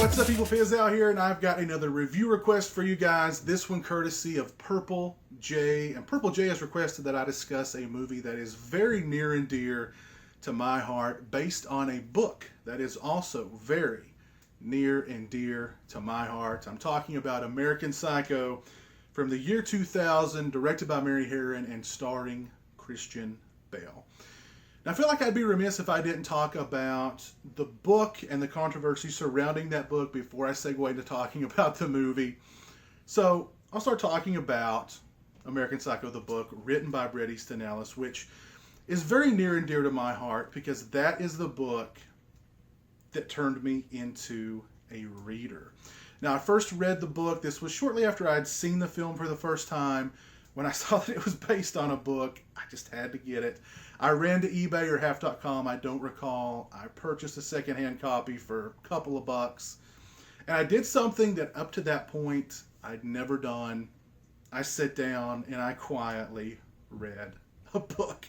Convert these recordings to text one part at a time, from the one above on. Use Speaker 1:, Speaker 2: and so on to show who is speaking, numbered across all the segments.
Speaker 1: What's up, people? Fizz out here, and I've got another review request for you guys. This one courtesy of Purple J. And Purple J has requested that I discuss a movie that is very near and dear to my heart, based on a book that is also very near and dear to my heart. I'm talking about American Psycho from the year 2000, directed by Mary Harron and starring Christian Bale. Now, I feel like I'd be remiss if I didn't talk about the book and the controversy surrounding that book before I segue into talking about the movie. So I'll start talking about American Psycho, the book, written by Bret Easton Ellis, which is very near and dear to my heart because that is the book that turned me into a reader. Now, I first read the book. This was shortly after I had seen the film for the first time. When I saw that it was based on a book, I just had to get it. I ran to eBay or half.com, I don't recall. I purchased a secondhand copy for a couple of bucks. And I did something that up to that point I'd never done. I sat down and I quietly read a book.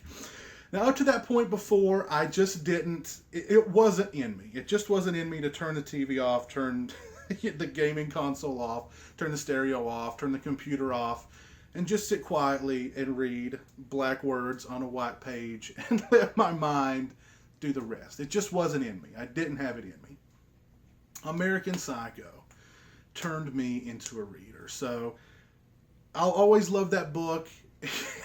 Speaker 1: Now, up to that point before, I just didn't, it wasn't in me. It just wasn't in me to turn the TV off, turn the gaming console off, turn the stereo off, turn the computer off, and just sit quietly and read black words on a white page and let my mind do the rest. It just wasn't in me. I didn't have it in me. American Psycho turned me into a reader. So I'll always love that book,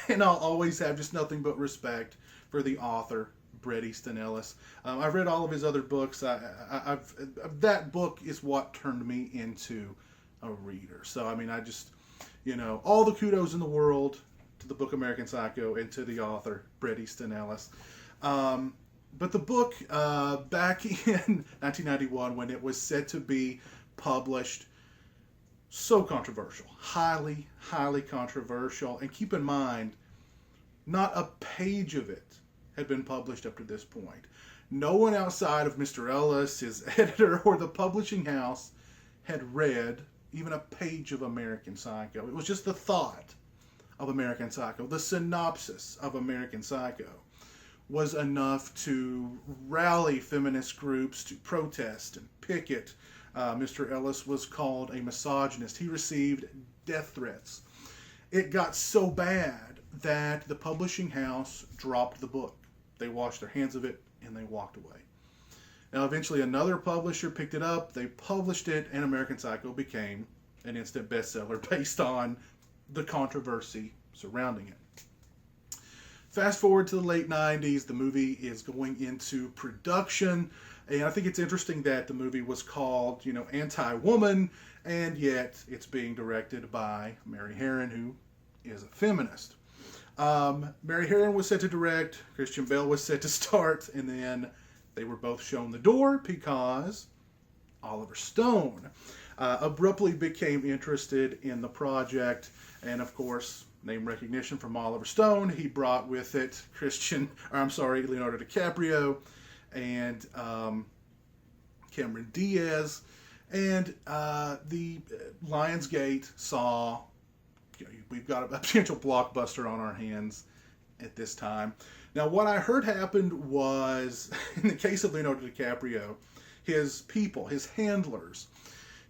Speaker 1: and I'll always have just nothing but respect for the author, Bret Easton Ellis. I've read all of his other books. That book is what turned me into a reader. So, I mean, I just... all the kudos in the world to the book American Psycho and to the author, Bret Easton Ellis. But the book, back in 1991, when it was said to be published, so controversial. Highly, highly controversial. And keep in mind, not a page of it had been published up to this point. No one outside of Mr. Ellis, his editor, or the publishing house had read even a page of American Psycho. It was just the thought of American Psycho. The synopsis of American Psycho was enough to rally feminist groups to protest and picket. Mr. Ellis was called a misogynist. He received death threats. It got so bad that the publishing house dropped the book. They washed their hands of it and they walked away. Now, eventually another publisher picked it up, they published it, and American Psycho became an instant bestseller based on the controversy surrounding it. Fast forward to the late 90s, the movie is going into production, and I think it's interesting that the movie was called, Anti-Woman, and yet it's being directed by Mary Harron, who is a feminist. Mary Harron was set to direct, Christian Bale was set to start, and then they were both shown the door because Oliver Stone abruptly became interested in the project. And of course, name recognition from Oliver Stone. He brought with it Leonardo DiCaprio and Cameron Diaz. And the Lionsgate saw, we've got a potential blockbuster on our hands at this time. Now, what I heard happened was, in the case of Leonardo DiCaprio, his people, his handlers,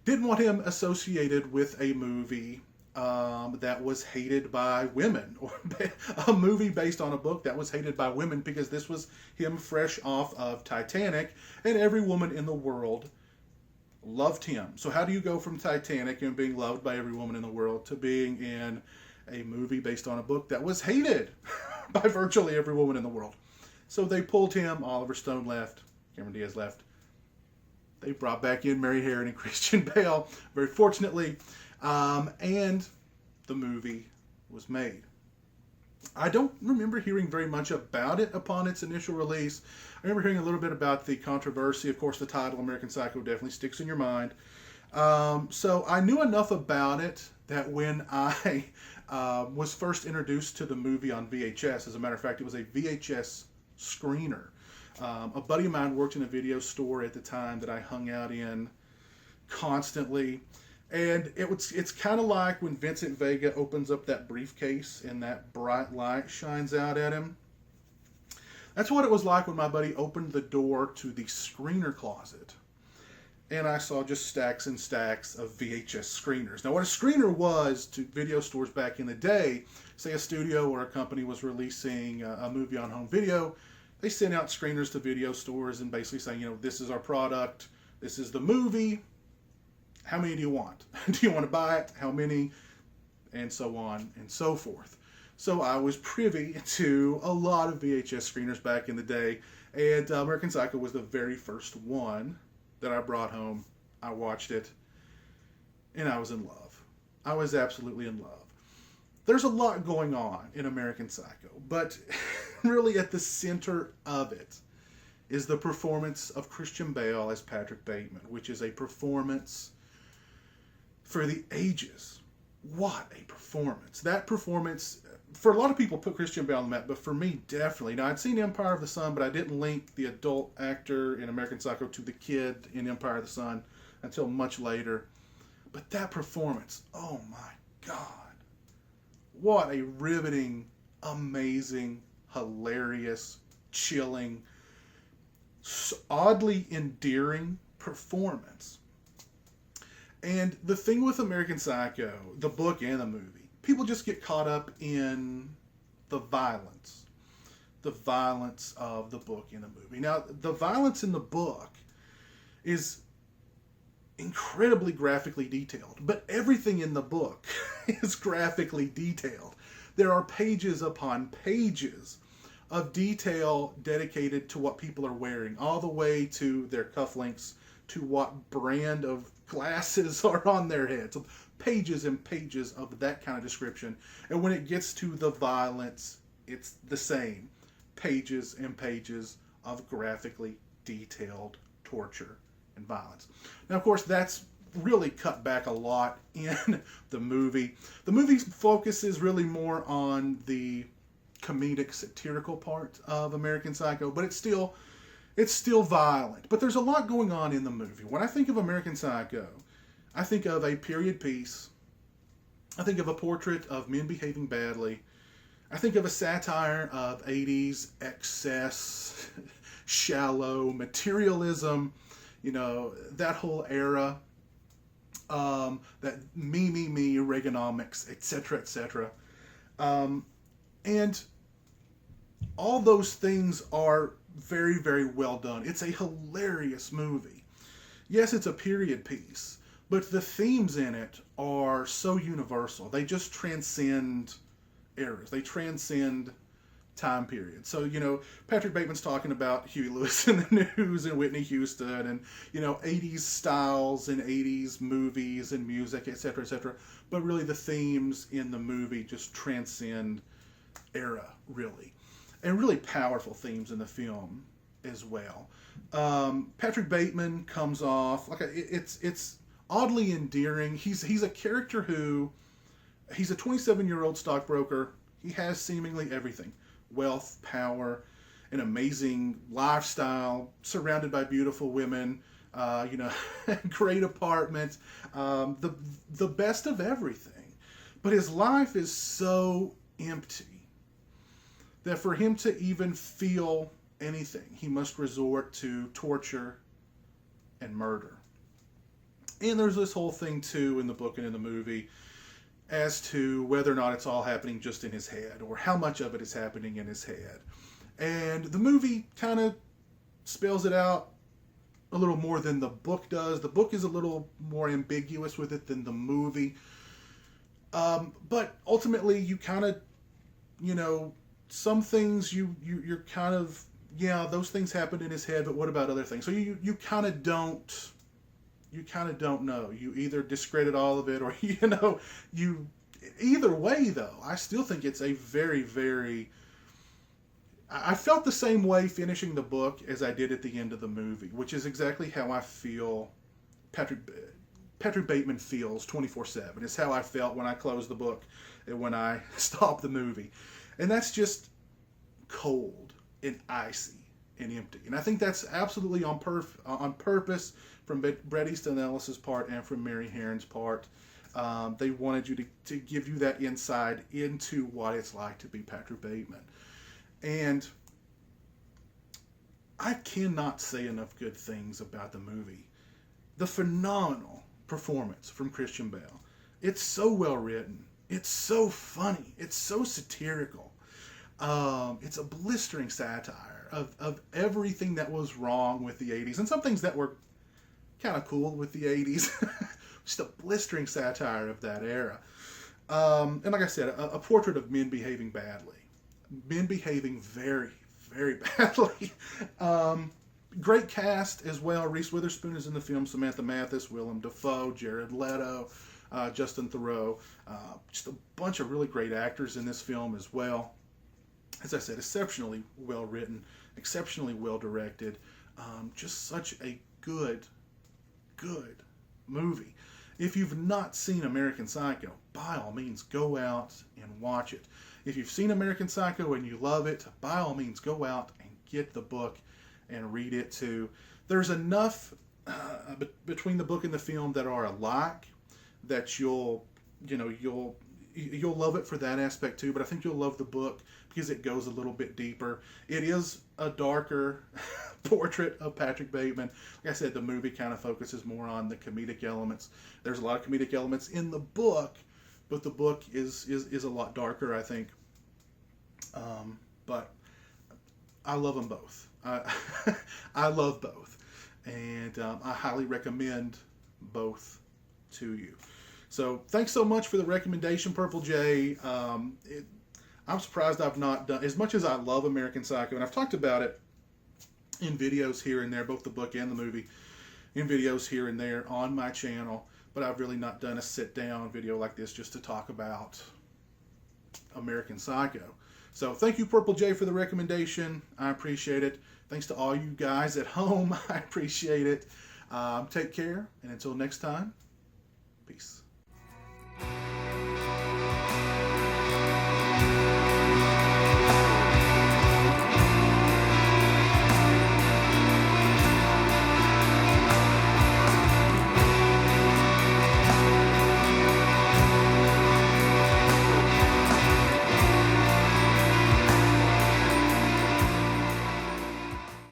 Speaker 1: didn't want him associated with a movie that was hated by women, or a movie based on a book that was hated by women, because this was him fresh off of Titanic, and every woman in the world loved him. So how do you go from Titanic and being loved by every woman in the world to being in a movie based on a book that was hated by virtually every woman in the world? So they pulled him. Oliver Stone left. Cameron Diaz left. They brought back in Mary Harron and Christian Bale, very fortunately, and the movie was made. I don't remember hearing very much about it upon its initial release. I remember hearing a little bit about the controversy. Of course, the title, American Psycho, definitely sticks in your mind. So I knew enough about it that when I was first introduced to the movie on VHS, as a matter of fact, it was a VHS screener. A buddy of mine worked in a video store at the time that I hung out in constantly. And it's kind of like when Vincent Vega opens up that briefcase and that bright light shines out at him. That's what it was like when my buddy opened the door to the screener closet. and I saw just stacks and stacks of VHS screeners. Now, what a screener was to video stores back in the day, say a studio or a company was releasing a movie on home video, they sent out screeners to video stores and basically saying, this is our product, this is the movie, how many do you want? Do you want to buy it? How many? And so on and so forth. So I was privy to a lot of VHS screeners back in the day, and American Psycho was the very first one that I brought home. I watched it, and I was in love. I was absolutely in love. There's a lot going on in American Psycho, but really at the center of it is the performance of Christian Bale as Patrick Bateman, which is a performance for the ages. What a performance. That performance, for a lot of people, put Christian Bale on the map, but for me, definitely. Now, I'd seen Empire of the Sun, but I didn't link the adult actor in American Psycho to the kid in Empire of the Sun until much later. But that performance, oh my God. What a riveting, amazing, hilarious, chilling, oddly endearing performance. And the thing with American Psycho, the book and the movie, people just get caught up in the violence of the book and the movie. Now, the violence in the book is incredibly graphically detailed, but everything in the book is graphically detailed. There are pages upon pages of detail dedicated to what people are wearing, all the way to their cufflinks, to what brand of glasses are on their heads. So pages and pages of that kind of description. And when it gets to the violence, it's the same. Pages and pages of graphically detailed torture and violence. Now, of course, that's really cut back a lot in the movie. The movie focuses really more on the comedic, satirical part of American Psycho, but it's still violent. But there's a lot going on in the movie. When I think of American Psycho, I think of a period piece. I think of a portrait of men behaving badly. I think of a satire of 80s excess, shallow materialism, that whole era, that me, Reaganomics, etc., etc. And all those things are very, very well done. It's a hilarious movie. Yes, it's a period piece, but the themes in it are so universal. They just transcend eras. They transcend time periods. So, Patrick Bateman's talking about Huey Lewis and the News and Whitney Houston and, 80s styles and 80s movies and music, etc., etc. But really the themes in the movie just transcend era, really. And really powerful themes in the film as well. Patrick Bateman comes off like it's oddly endearing. He's a character who he's a 27-year-old stockbroker. He has seemingly everything: wealth, power, an amazing lifestyle, surrounded by beautiful women. Great apartment, the best of everything. But his life is so empty that for him to even feel anything, he must resort to torture and murder. And there's this whole thing, too, in the book and in the movie as to whether or not it's all happening just in his head or how much of it is happening in his head. And the movie kind of spells it out a little more than the book does. The book is a little more ambiguous with it than the movie. But ultimately, you kind of, some things you're kind of, those things happened in his head, but what about other things? So you kind of don't know. You either discredit all of it or, either way though, I still think it's a very, very, I felt the same way finishing the book as I did at the end of the movie, which is exactly how I feel Patrick Bateman feels 24/7. It's how I felt when I closed the book and when I stopped the movie. And that's just cold and icy and empty. And I think that's absolutely on purpose from Bret Easton Ellis's part and from Mary Herron's part. They wanted you to give you that insight into what it's like to be Patrick Bateman. And I cannot say enough good things about the movie. the phenomenal performance from Christian Bale. It's so well written. It's so funny. It's so satirical. It's a blistering satire of everything that was wrong with the 80s and some things that were kind of cool with the 80s. Just a blistering satire of that era. And like I said, a portrait of men behaving badly. Men behaving very, very badly. Great cast as well. Reese Witherspoon is in the film. Samantha Mathis, Willem Dafoe, Jared Leto, Justin Theroux. Just a bunch of really great actors in this film as well. As I said, exceptionally well written, exceptionally well directed. Just such a good movie. If you've not seen American Psycho, by all means, go out and watch it. If you've seen American Psycho and you love it, by all means, go out and get the book and read it too. There's enough between the book and the film that are alike that you'll love it for that aspect too. But I think you'll love the book because it goes a little bit deeper. It is a darker portrait of Patrick Bateman. Like I said, the movie kind of focuses more on the comedic elements. There's a lot of comedic elements in the book, but the book is a lot darker, I think. But I love them both. I love both, and I highly recommend both to you. So thanks so much for the recommendation, Purple J. I'm surprised I've not done, as much as I love American Psycho, and I've talked about it in videos here and there, both the book and the movie, in videos here and there on my channel, but I've really not done a sit-down video like this just to talk about American Psycho. So thank you, Purple J, for the recommendation. I appreciate it. Thanks to all you guys at home. I appreciate it. Take care, and until next time, peace.